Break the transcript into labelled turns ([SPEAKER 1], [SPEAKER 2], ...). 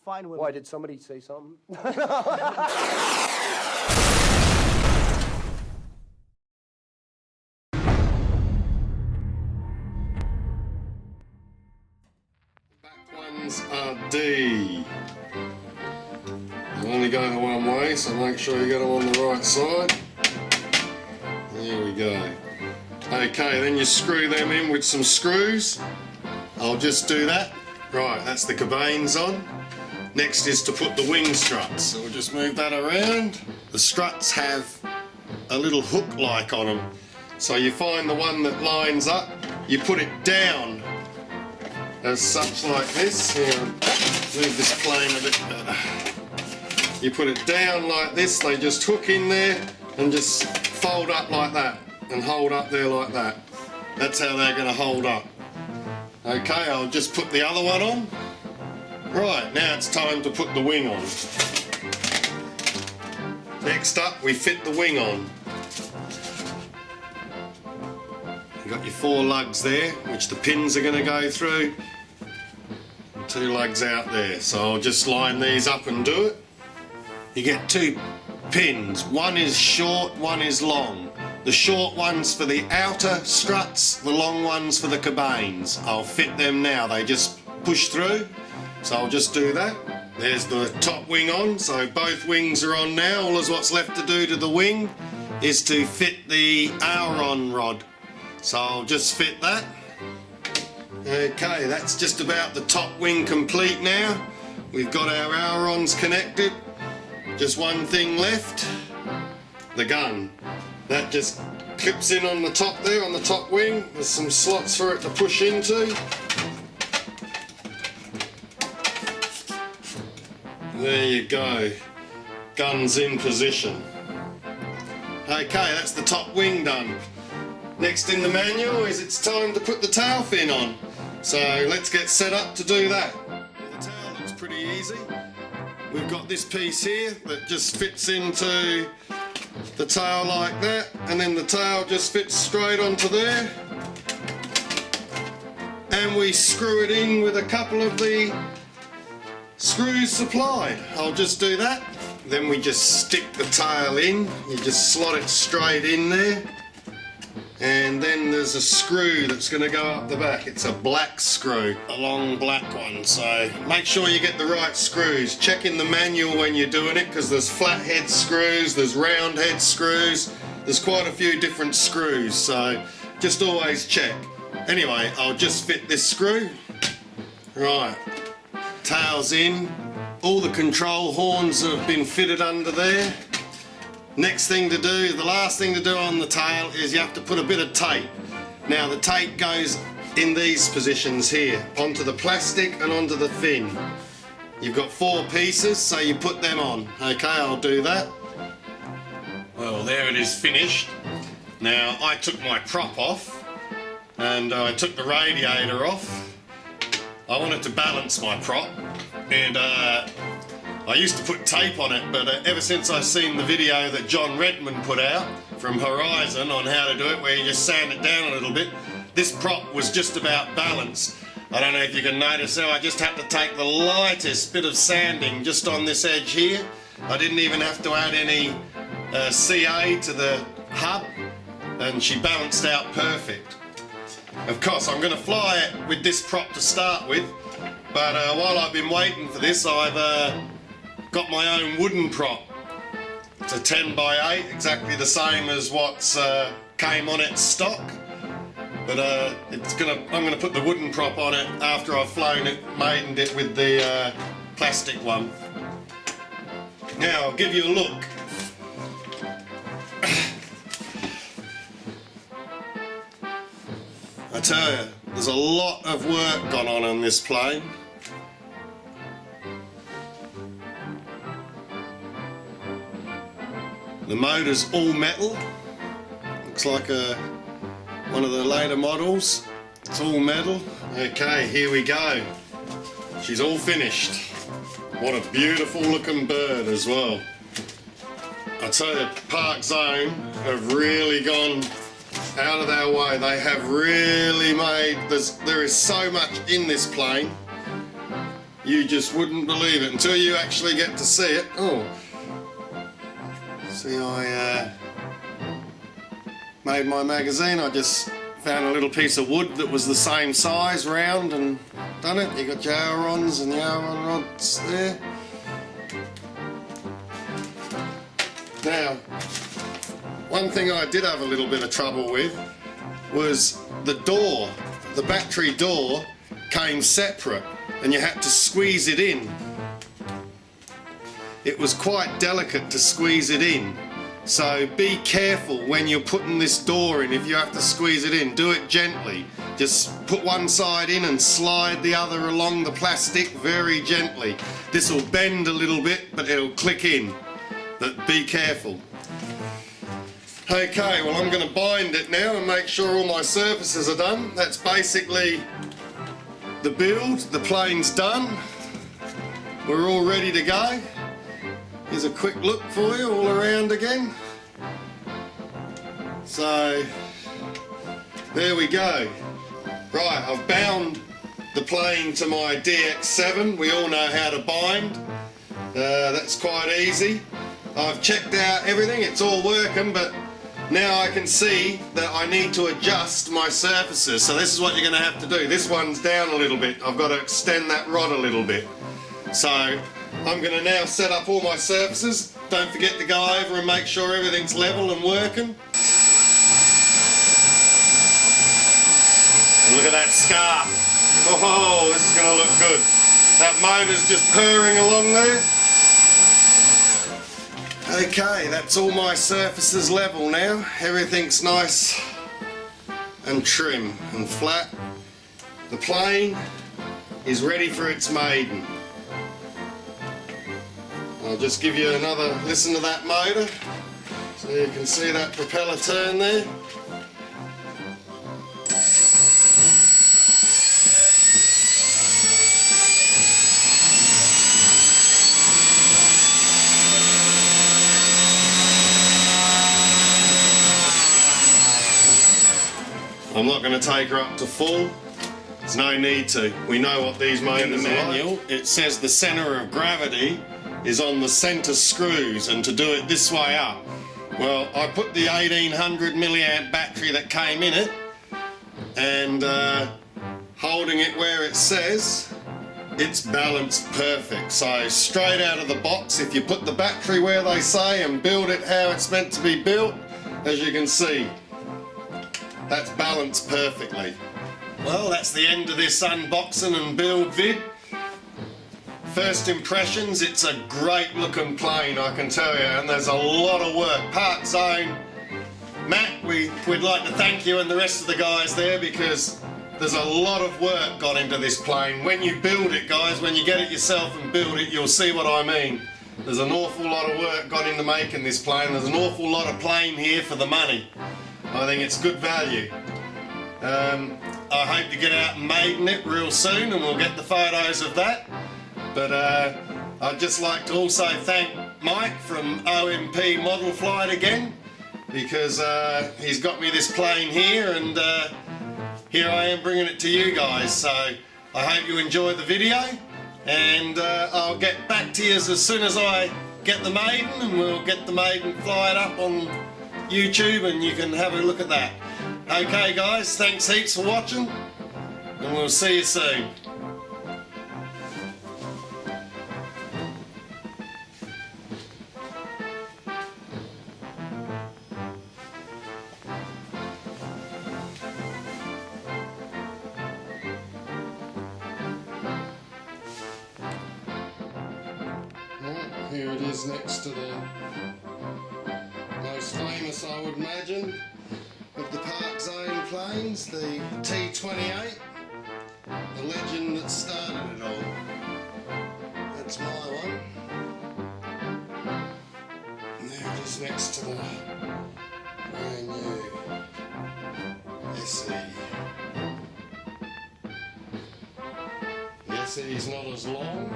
[SPEAKER 1] fine women.
[SPEAKER 2] Why, did somebody say something?
[SPEAKER 3] Back ones are D. They only go the one way, so make sure you get them on the right side. There we go. Okay, then you screw them in with some screws. I'll just do that. Right, that's the cabanes on. Next is to put the wing struts. So we'll just move that around. The struts have a little hook-like on them. So you find the one that lines up, you put it down as such like this. Here, move this plane a bit better. You put it down like this, they just hook in there and just fold up like that and hold up there like that. That's how they're going to hold up. Okay, I'll just put the other one on. Right, now it's time to put the wing on. Next up, we fit the wing on. You've got your 4 lugs there, which the pins are going to go through. 2 lugs out there, so I'll just line these up and do it. You get 2 pins, one is short, one is long. The short one's for the outer struts, the long one's for the cabanes. I'll fit them now, they just push through, so I'll just do that. There's the top wing on, so both wings are on now. All is what's left to do to the wing is to fit the aileron rod. So I'll just fit that. Okay, that's just about the top wing complete now. We've got our ailerons connected. Just one thing left, the gun. That just clips in on the top there, on the top wing. There's some slots for it to push into. There you go. Gun's in position. Okay, that's the top wing done. Next in the manual is it's time to put the tail fin on. So let's get set up to do that. The tail looks pretty easy. We've got this piece here that just fits into the tail like that, and then the tail just fits straight onto there. And we screw it in with a couple of the screws supplied. I'll just do that. Then we just stick the tail in. You just slot it straight in there. And then there's a screw that's going to go up the back. It's a black screw, a long black one. So make sure you get the right screws. Check in the manual when you're doing it, because there's flat head screws, there's round head screws. There's quite a few different screws, so just always check. Anyway, I'll just fit this screw. Right, tail's in. All the control horns have been fitted under there. Next thing to do, the last thing to do on the tail is you have to put a bit of tape. Now the tape goes in these positions here, onto the plastic and onto the fin. You've got 4 pieces, so you put them on. Okay, I'll do that. Well, there it is finished. Now I took my prop off and I took the radiator off. I wanted to balance my prop, and I used to put tape on it, but ever since I've seen the video that John Redmond put out from Horizon on how to do it, where you just sand it down a little bit, this prop was just about balanced. I don't know if you can notice how I just had to take the lightest bit of sanding just on this edge here. I didn't even have to add any CA to the hub, and she balanced out perfect. Of course, I'm going to fly it with this prop to start with, but while I've been waiting for this, I've got my own wooden prop. It's a 10x8, exactly the same as what's came on it stock. But I'm gonna put the wooden prop on it after I've flown it, maidened it with the plastic one. Now I'll give you a look. I tell you, there's a lot of work gone on this plane. The motor's all metal. Looks like one of the later models. It's all metal. Okay, here we go. She's all finished. What a beautiful looking bird as well. I tell you, Parkzone have really gone out of their way. They have really made, there is so much in this plane. You just wouldn't believe it until you actually get to see it. Oh, see, I made my magazine. I just found a little piece of wood that was the same size, round, and done it. You got your ailerons and the aileron rods there. Now, one thing I did have a little bit of trouble with was the door. The battery door came separate and you had to squeeze it in. It was quite delicate to squeeze it in, so be careful when you're putting this door in. If you have to squeeze it in, do it gently. Just put one side in and slide the other along the plastic very gently. This will bend a little bit, but it'll click in. But be careful. Okay, well, I'm going to bind it now and make sure all my surfaces are done. That's basically the build. The plane's done. We're all ready to go. Here's a quick look for you all around again. So there we go. Right, I've bound the plane to my DX7. We all know how to bind. That's quite easy. I've checked out everything, it's all working, but now I can see that I need to adjust my surfaces. So this is what you're going to have to do. This one's down a little bit. I've got to extend that rod a little bit. So I'm going to now set up all my surfaces. Don't forget to go over and make sure everything's level and working. And look at that scarf. Oh, this is going to look good. That motor's just purring along there. Okay, that's all my surfaces level now. Everything's nice and trim and flat. The plane is ready for its maiden. I'll just give you another listen to that motor so you can see that propeller turn there. I'm not going to take her up to full. There's no need to. We know what these motors are like. It says the centre of gravity is on the centre screws, and to do it this way up. Well, I put the 1800 milliamp battery that came in it, and holding it where it says, it's balanced perfect. So straight out of the box, if you put the battery where they say and build it how it's meant to be built, as you can see, that's balanced perfectly. Well, that's the end of this unboxing and build vid. First impressions, it's a great looking plane, I can tell you, and there's a lot of work. Parkzone, Matt, we'd like to thank you and the rest of the guys there, because there's a lot of work gone into this plane. When you build it, guys, when you get it yourself and build it, you'll see what I mean. There's an awful lot of work gone into making this plane. There's an awful lot of plane here for the money. I think it's good value. I hope to get out and maiden it real soon, and we'll get the photos of that. But I'd just like to also thank Mike from OMP Model Flight again, because he's got me this plane here, and here I am bringing it to you guys. So I hope you enjoyed the video, and I'll get back to you as soon as I get the maiden, and we'll get the maiden flight up on YouTube and you can have a look at that. Okay guys, thanks heaps for watching, and we'll see you soon. Right, here it is next to the most famous, I would imagine, of the Parkzone planes, the T-28, the legend that started it all. That's my one. And there it is next to the brand new SE. The SE is not as long,